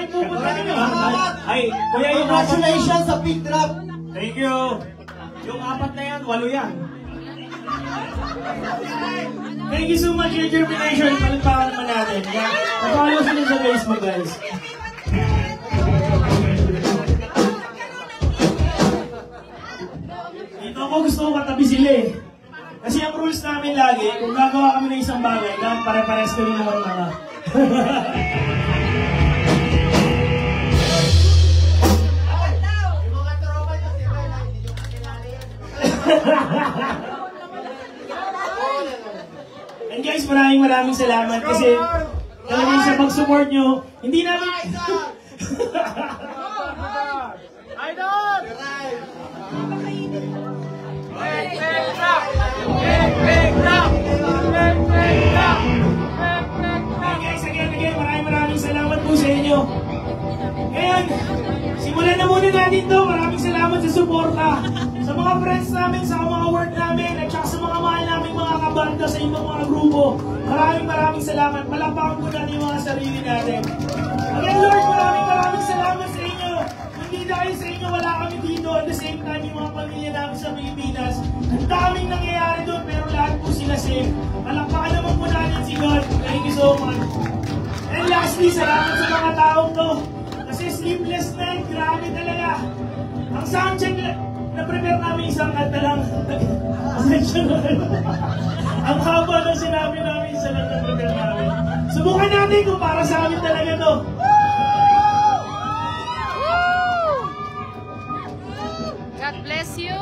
kayo pupunta ninyo? Ay, kuya, yung Congratulations sa pick drop. Thank you. Yung 4 na yan, 8 yan. Thank you so much, your determination. Palagpakan naman natin. Pag-follow sila sa Facebook, guys. Dito ako gusto ko katabi sila eh. Kasi ang rules namin lagi, kung gagawa kami ng isang bagay, lahat pare-pares kami naman mga. And guys, maraming salamat kasi talagang sa pag-support nyo, hindi namin... Idol! Guys, again, maraming salamat po sa inyo. Ngayon, simulan na muna natin to. Maraming salamat sa suporta. Sa mga friends namin, sa mga work namin, at saka sa mga mahal namin mga kabanda sa ibang mga grupo. Maraming salamat. Palakpakan po natin yung mga sarili natin. Again, Lord, maraming salamat sa inyo. Hindi dahil sa inyo, wala kami dito. At the same time, yung mga pamilya namin sa Pilipinas. Ang daming nangyayari doon, pero lahat po sila safe. Palakpakan naman po natin si God. Thank you so much. And lastly, salamat sa mga taong to. Kasi sleepless night, grabe talaga. Ang soundcheck, na-prepare namin isang kanta lang. Ang haba na sinabi namin, isa lang na-prepare namin. Subukan natin kung para sa amin talaga to. God bless you!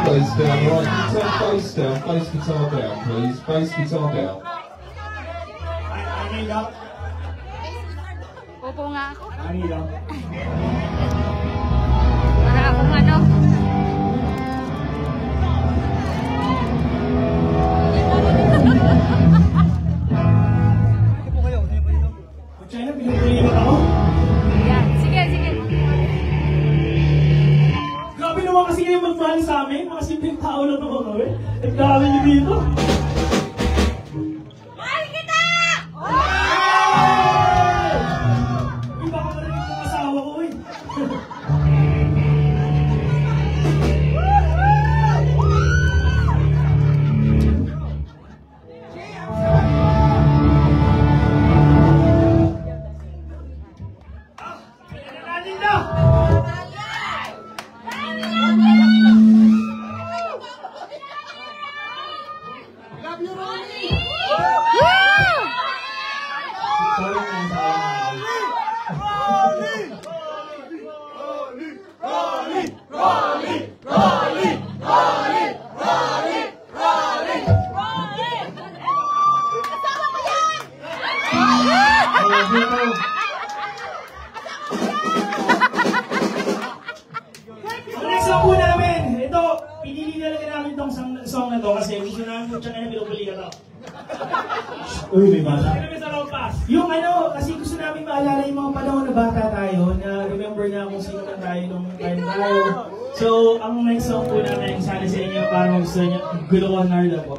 Bass down, right, turn bass down, bass guitar down please, bass guitar down. Upo nga ako. Anila. Para akong ano. China, pinagpilihan ako? Yan, sige. Grabe naman kasi kayo magmahal sa amin. Mga simpleng tao lang naman kami. Nagdami niyo dito. Mahal kita! Uy, baka marinig ng asawa ko eh. gusto namin mo tsaka na pinupuli ka to. Uy, may bata. Ano sa road pass? Yung ano, kasi gusto namin maalala yung mga panahon na bata tayo, na remember na kung sino man tayo nung time tayo. So, ang next song po namin, sana sa inyo, para gusto niyo, Guluhan Narda po.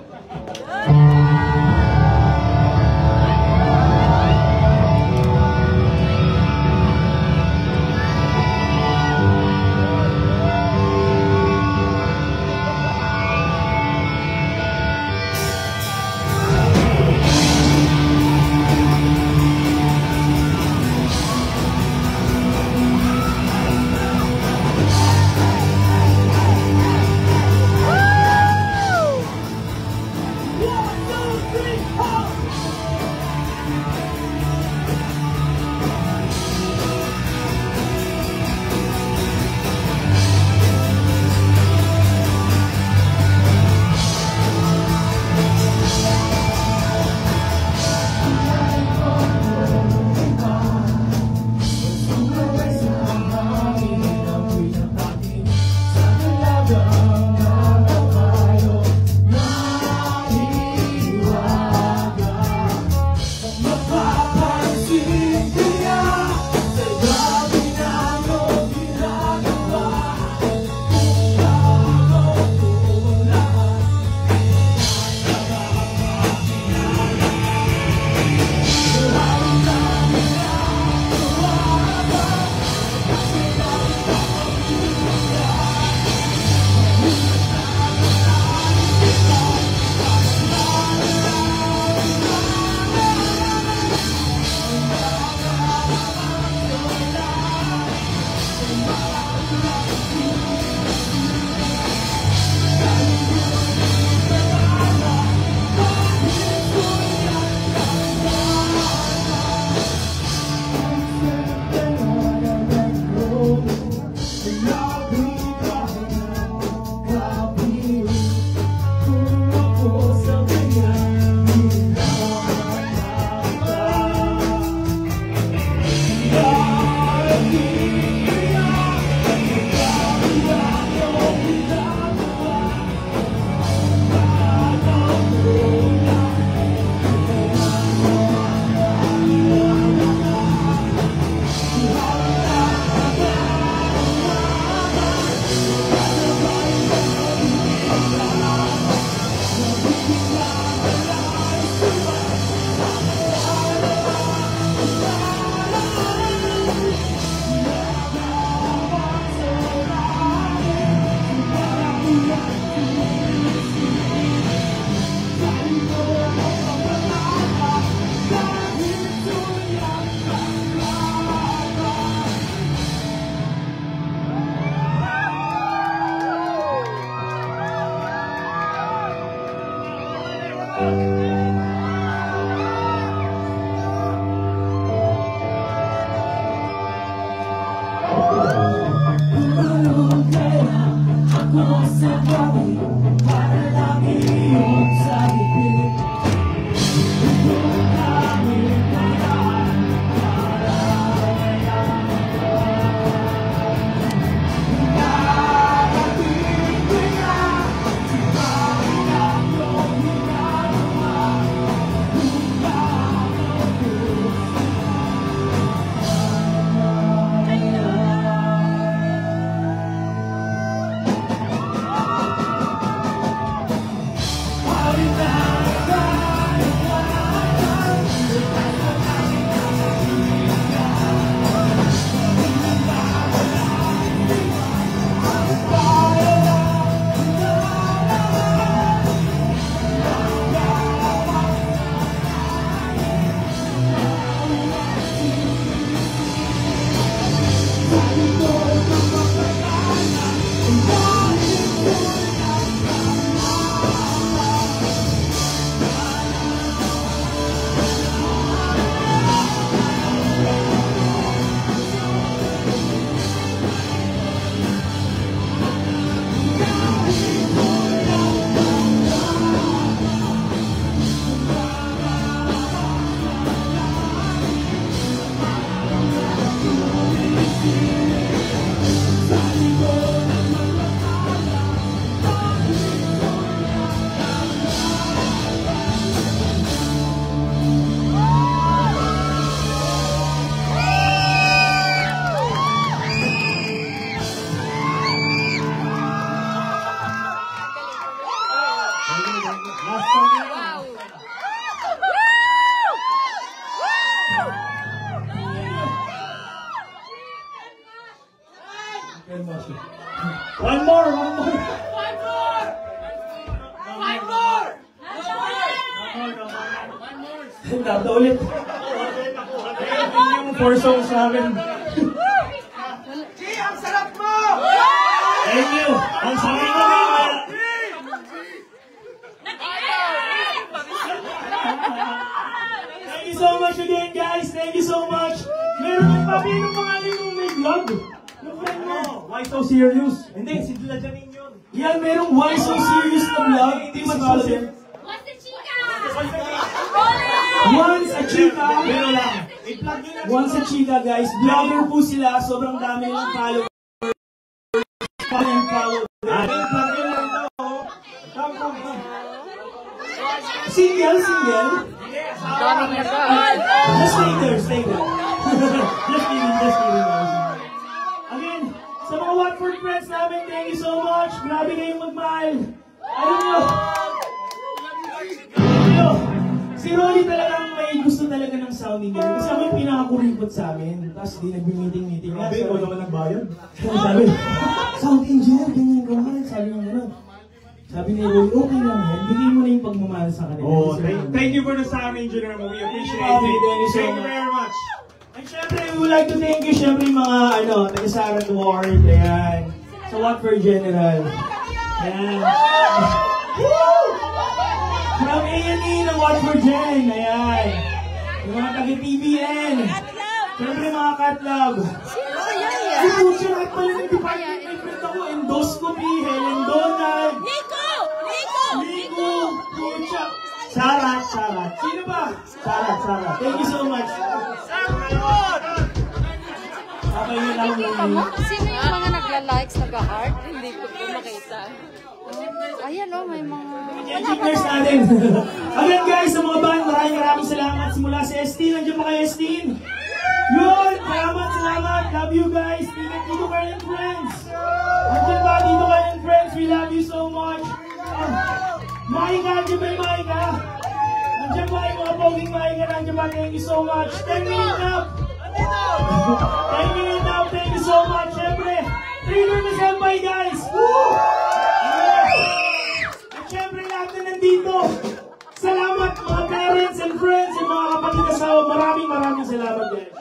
Happy kwarta ulit. Yung 4 songs namin. Ang sarap mo! Thank you! Ang sarap mo rin! Thank you so much again, guys! Thank you so much! Meron pa yung mga yung may vlog. Yung friend mo. Why so serious? Hindi, si Dila Janine yun. Yan, merong why so serious na vlog. Hindi mag-follow. What's the chica? Once a Chica. Pero lang. Once a Chica, guys. Vlogger po sila. Sobrang dami ng followers. Follow. Single? Daming nag-aaral. Just stay there. Just kidding, guys. Again, sa mga Watford friends namin, thank you so much. Grabe kayong magmahal. Alam nyo, si Rolly talagang may gusto talaga ng sound engineer. Kasi ako yung pinakakuripot sa amin. Tapos di nag-meeting nga. Sabi, wala naman nagbayad. Sabi, sound engineer, ganyan ko nga. Sabi niya gano'n. Sabi ni Rolly, okay lang yan. Bigay mo na yung pagmamahal sa kanila. Oh, thank you for the sound engineer mo. We appreciate it. Thank you very much. And syempre, we would like to thank you, syempre, mga, taga-Sarat Ward, ayan. Sa Watford General. Ayan. From A&E ng Watford Gen, ayan. Yung mga taga-TVN. Syempre, mga Catlab. Sino kaya yan? Ay, puso lahat pala ng department. May friend ako, endoscopy, Helen Donald. Nico! Pucha. Sarat. Sino ba? Sarat. Thank you so much. Okay, yun lang yun. Sino yung mga nagla-likes, nag-heart? Hindi ko po makita. Ayan o, may mga... Engineers natin. Again guys, sa mga band, maraming salamat. Simula sa Estin, nandiyan pa kayo Estin. Yun, salamat. Love you guys. Tingnan Tito Carl and Friends. Nandiyan ba Tito Carl and Friends? We love you so much. Maika, nandiyan ba yung Maika? Nandiyan ba yung mga poging Maika? Nandiyan ba? Thank you so much. 10 minutes up. 10 minutes up. Thank you so much. Siyempre, Thriller na Senpai guys. Woo! At siyempre lahat na nandito. Salamat mga parents and friends and mga kapatid asawa. Maraming salamat guys.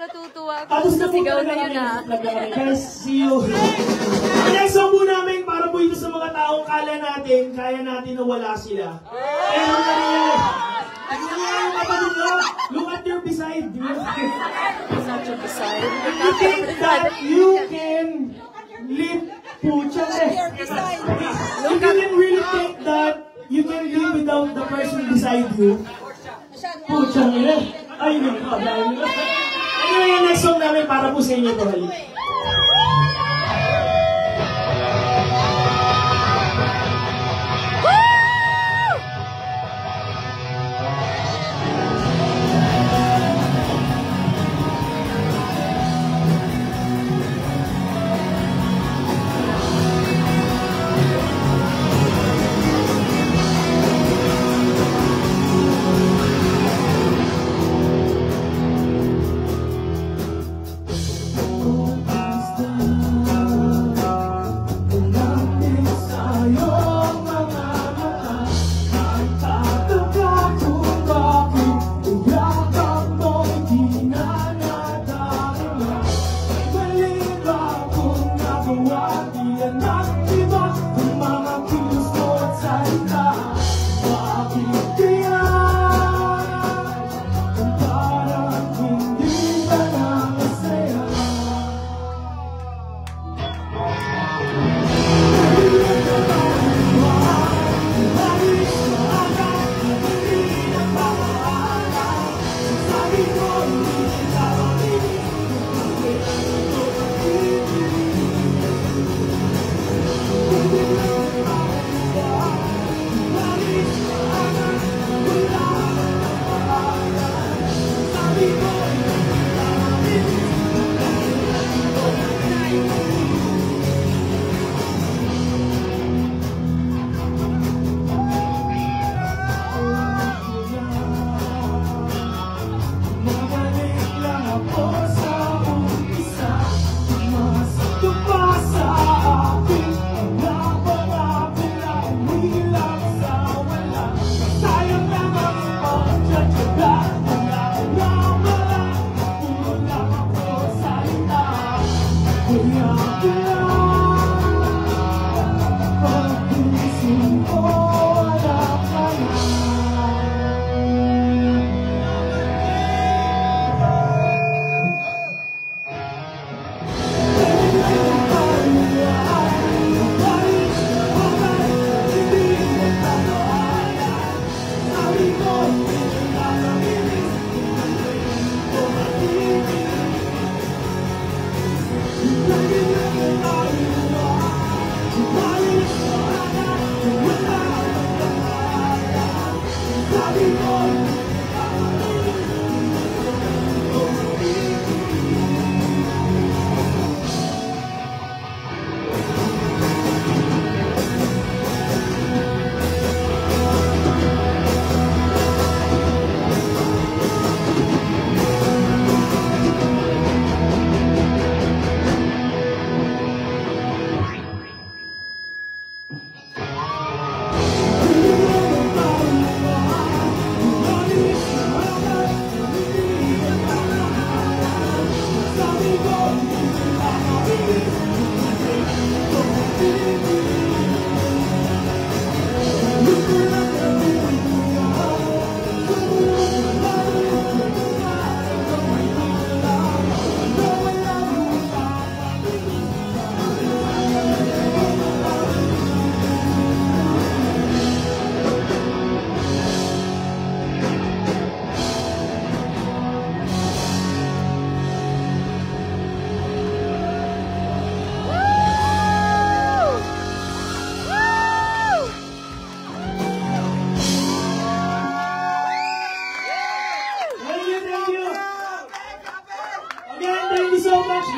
Natutuwa ako. Tapos na po Sigaw na talaga yun ah. kami. Guys, see you. Ang next song po namin para po ito sa mga taong kala natin, kaya natin na wala sila. Pero nangyayari. Yung kapatid nyo, look at your beside. Not your beside. If you think that you can live, pucha eh. If you can really think that you can live without the person beside you, pucha eh. Ay, anyway, yung next song namin para po sa inyo to, hali.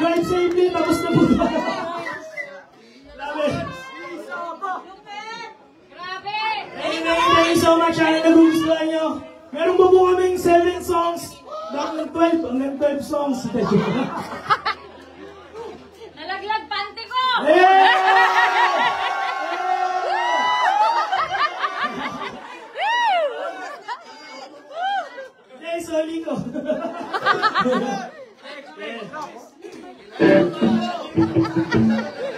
Drive safely, tapos na po. Grabe. Thank you so much. Sana nagugustuhan nyo. Meron po kaming 7 songs. Hanggang 12 songs. Nalaglag panty ko! Hey, soli ko.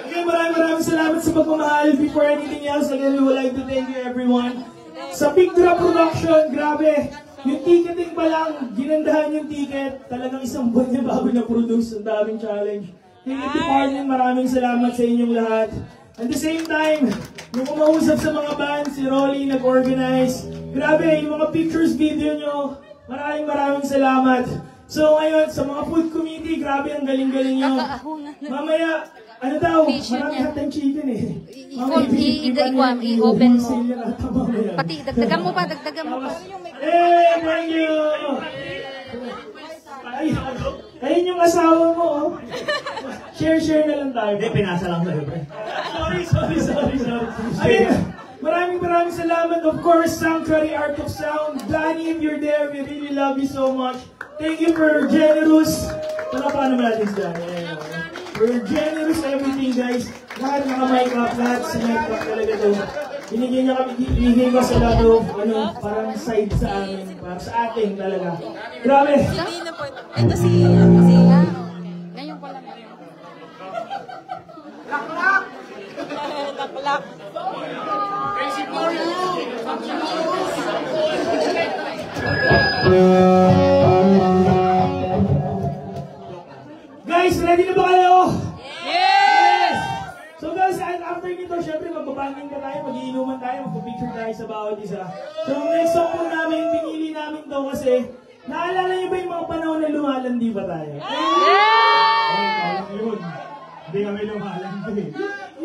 Okay, maraming salamat sa pagmamahal. Before anything else, again, we would like to thank you everyone. Sa Big Drop Production, grabe, yung ticketing pa lang, ginandahan yung ticket, talagang isang buwan niya bago na-produce, ang daming challenge. Ticket department, maraming salamat sa inyong lahat. At the same time, yung kumausap sa mga bands, si Rolly nag-organize. Grabe, yung mga pictures, video nyo, maraming salamat. So ngayon, sa mga food committee, grabe ang galing-galing nyo. Mamaya, ano daw, marami hatang chicken eh. I-open mo. Pati, dagdagan mo pa. Hey, thank you! Ayun yung asawa mo, oh. Share na lang tayo. Hindi, pinasa lang sa'yo. Sorry. Ayun, maraming salamat. Of course, Sanctuary Art of Sound. Danny, if you're there, we really love you so much. Thank you for generous. Paano natin si Danny? For generous everything, guys. Lahat naka-mic up, lahat sa mic up talaga to. Binigyan ko sa lado, parang side sa amin, para sa atin talaga. Grabe! Ito si... Ngayon ko lang. Laklak! Guys, ready na ba kayo? Yes! So guys, after nito, syempre magbabanding ka tayo, mag-iinuman tayo, magpapicture tayo sa bawat isa. So next song po namin, pinili namin to kasi naalala niyo ba yung mga panahon na lumalandi ba tayo? Yun. Hindi kami lumalandi.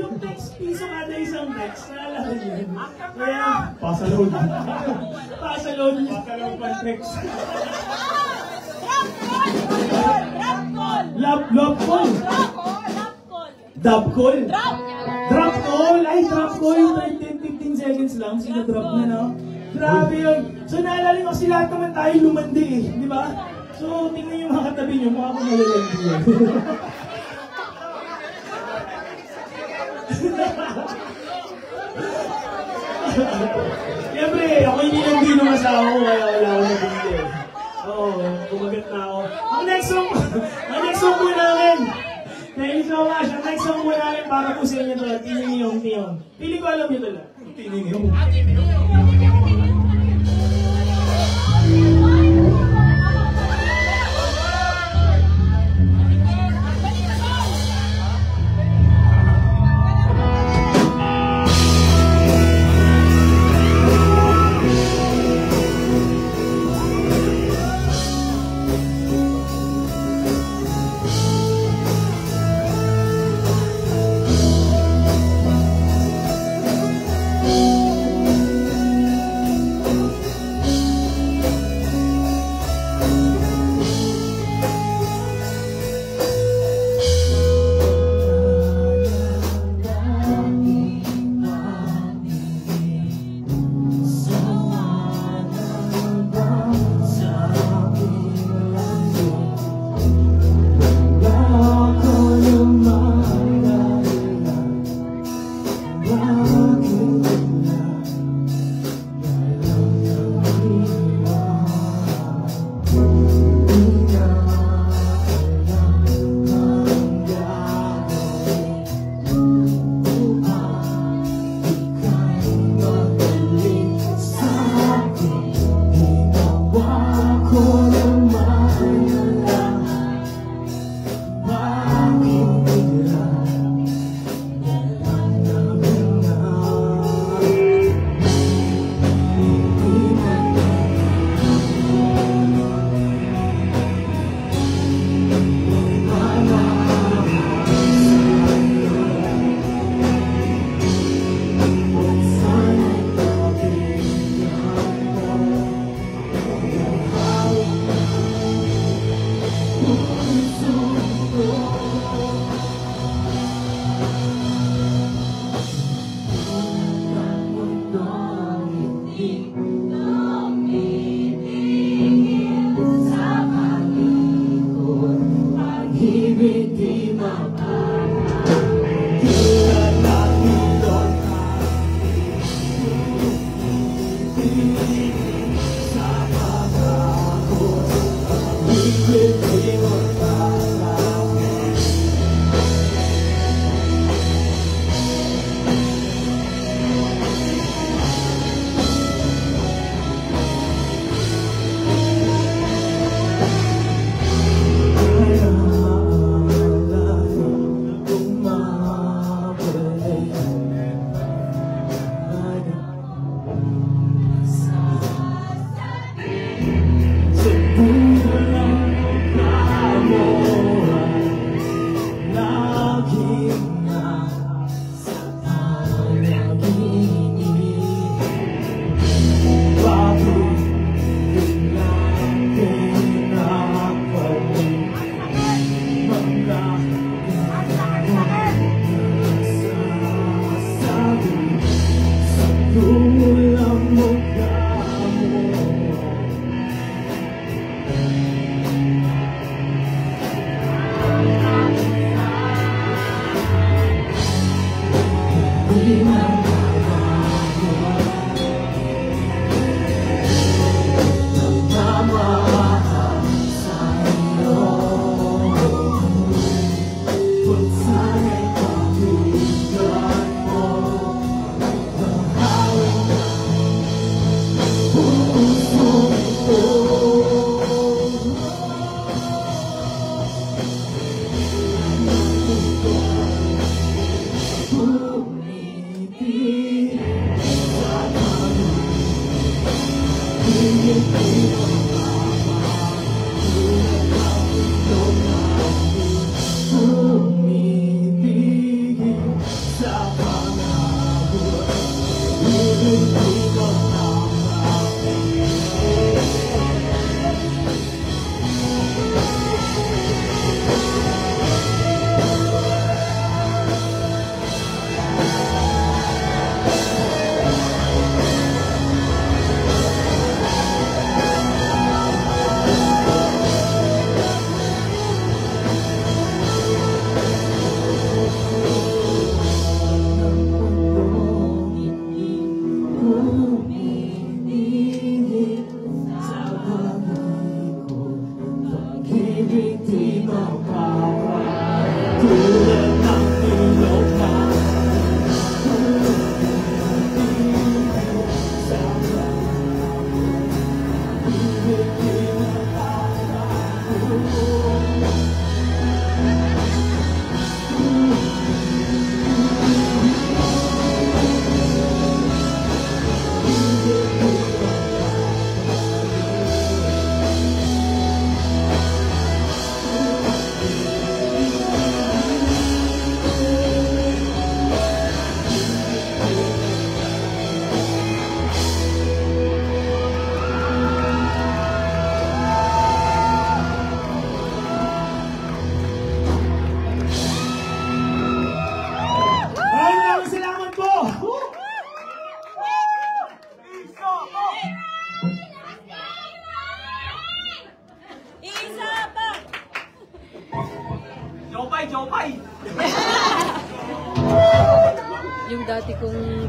Yung text piso kada isang text, naalala niyo yun? Kaya, Pasalod. pasalon. Pasalod pa text. Love call. Dub call. Drop call. Ay, drop call. 10-15 seconds lang. Sina-drop na, no? Grabe yun. So, naalala ko sila naman tayo lumandi eh. Di ba? So, tingnan yung mga katabi nyo. Mukha ko malalandi yan. Siyempre, ako hindi nandi nung asawa ko. Kaya wala ako nabindi eh. Oo, kumagat na ako. Ang next song po namin. Thank you so much. Ang next song po namin para po sa inyo to. Pili ko alam nyo to lang.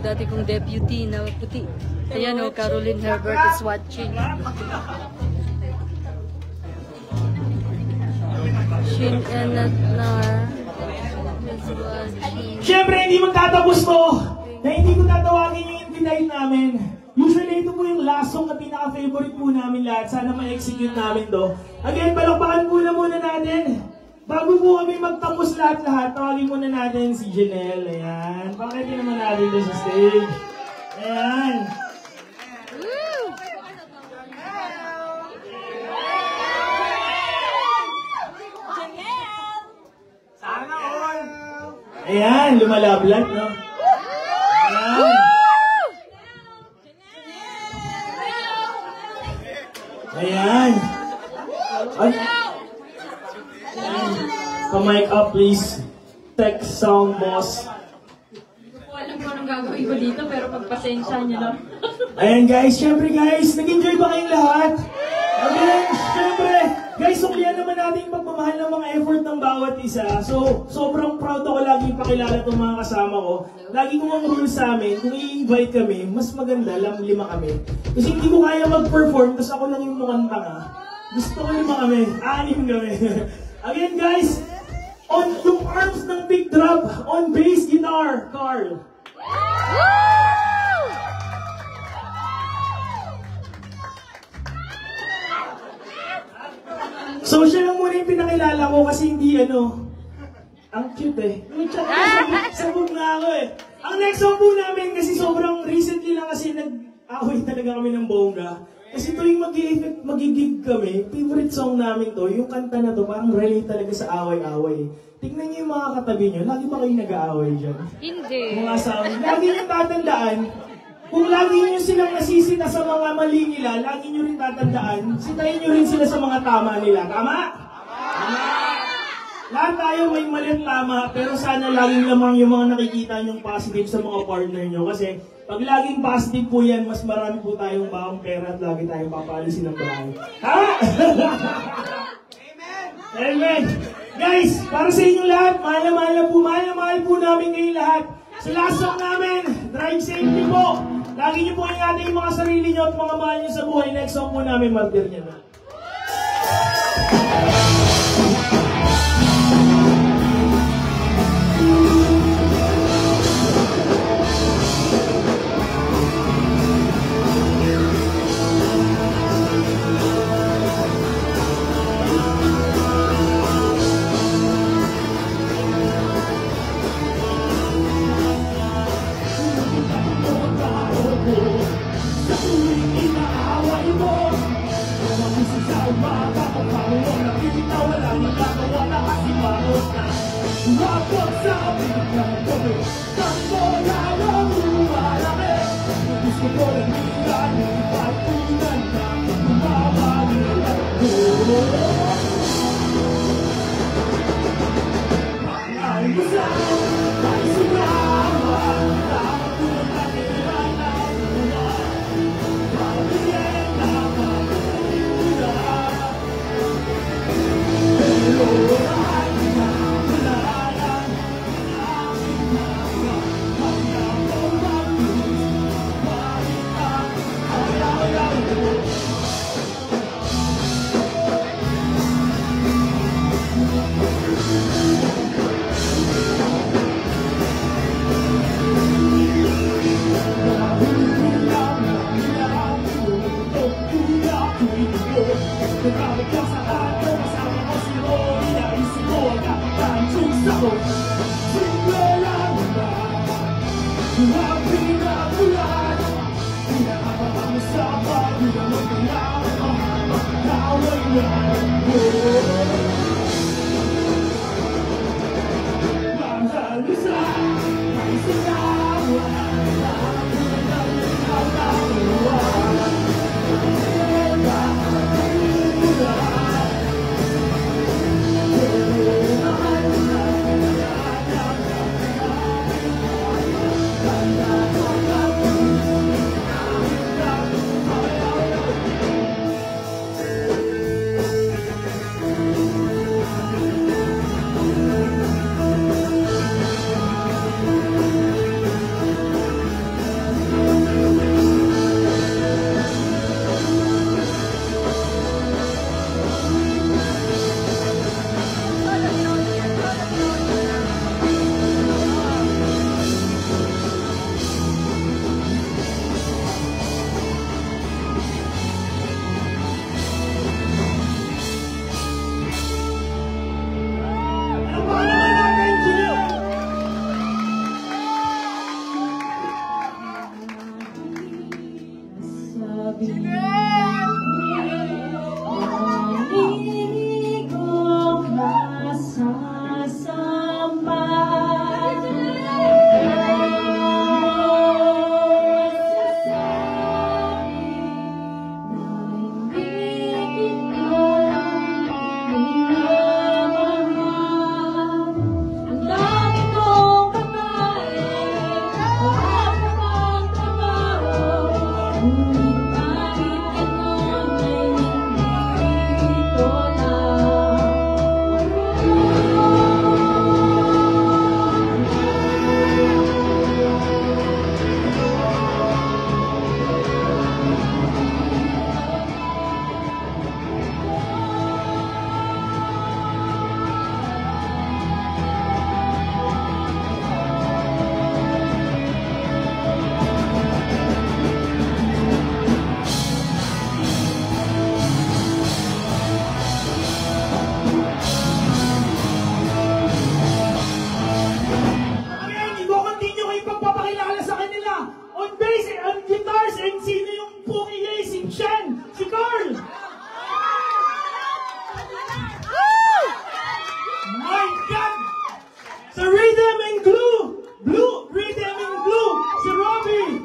dati kong deputy na puti. Ayan o, Caroline Herbert is watching. Shin and Nar is watching. Siyempre, hindi magtatapos to na hindi ko tatawagin yung invite namin. Usually, ito po yung last song na pinaka-favorite po namin lahat. Sana ma-execute namin to. Again, palakpakan muna natin. Bago po kami magtapos lahat-lahat, tawagin muna natin si Janelle. Ayan. Pakitin naman natin doon sa stage. Ayan. Sana all! Ayan, lumalablat, no? Ayan. Ayan. Ay. Pa-mic up, please. Tech sound boss. Hindi ko alam kung anong gagawin ko dito, pero pagpasensya niyo lang. Ayan guys, syempre guys, nag-enjoy ba kayong lahat? Again, syempre, guys, suklihan naman natin yung pagmamahal ng mga effort ng bawat isa. So, sobrang proud ako lagi pakilala itong mga kasama ko. Lagi kong ang rule sa amin, kung i-invite kami, mas maganda lang 5 kami. Kasi hindi ko kaya mag-perform, tapos ako lang yung mukhang tanga. Gusto ko 5 kami, 6 kami. Again guys, on yung arms ng big drop, on bass guitar, Carl. So siya lang muna yung pinakilala ko kasi hindi ang cute eh. Sabog na ako eh. Ang next song po namin kasi sobrang recently lang kasi nag-away talaga kami ng bongga. Kasi tuwing mag-gig kami, favorite song namin to, yung kanta na to, parang relate talaga sa away-away. Tingnan niyo yung mga katabi niyo, lagi ba kayo nag-aaway dyan? Hindi. Mga asawa, lagi niyo tatandaan, kung lagi niyo silang nasisita sa mga mali nila, lagi niyo rin tatandaan, sitayin niyo rin sila sa mga tama nila. Tama? Tama! Lahat tayo may mali at tama, pero sana laging lamang yung mga nakikita niyong positive sa mga partner niyo. Kasi pag laging positive po yan, mas marami po tayong baong pera at lagi tayong papalisin ng bahay. Ha? Amen! Amen! Guys, para sa inyo lahat, mahal na mahal po namin kayong lahat. Sa last song namin, drive safety po. Lagi niyo po ingatan yung mga sarili niyo at mga mahal niyo sa buhay. Next song po namin, Martir niya na. Again, i-continue ko yung pagpapakilala sa kanila. On bass and guitars, and sino yung Pookie, si Shen, si Carl. My God! Sa rhythm and rhythm and glue, si Robbie.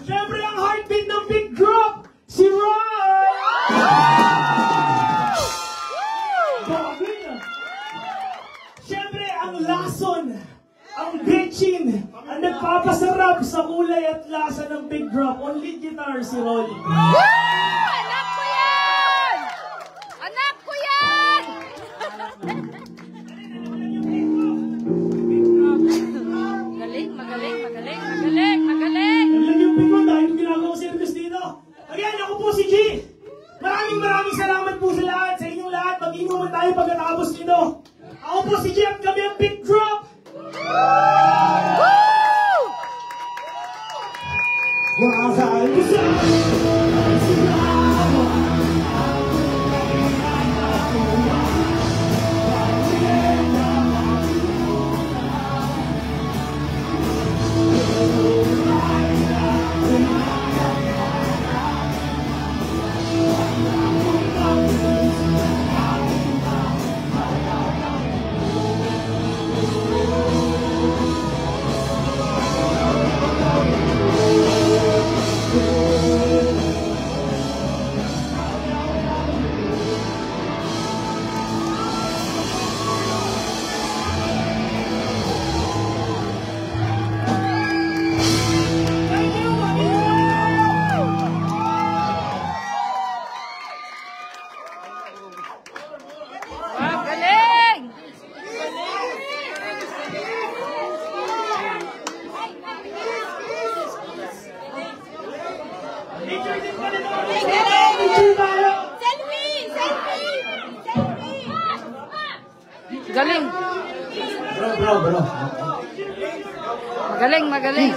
Siyempre ang heartbeat ng Big Drop, si Ron. Siyempre ang lason, ang bitchin, ang nagpapasarap sa kulay at lasa ng Big Drop. On lead guitar, si Rolly. Anak ko yan! Anak ko yan! Magaling, magaling, magaling, magaling, magaling! Alam yung Big Drop dahil ginagawa ko service dito. Again, ako po si G. Maraming salamat po sa lahat, sa inyong lahat. Mag-inuman tayo pagkatapos nito. Ako po si G at kami ang Big Drop. Magaling! Picture din pa rin ako. Picture tayo. Galing! Bro. Magaling, magaling!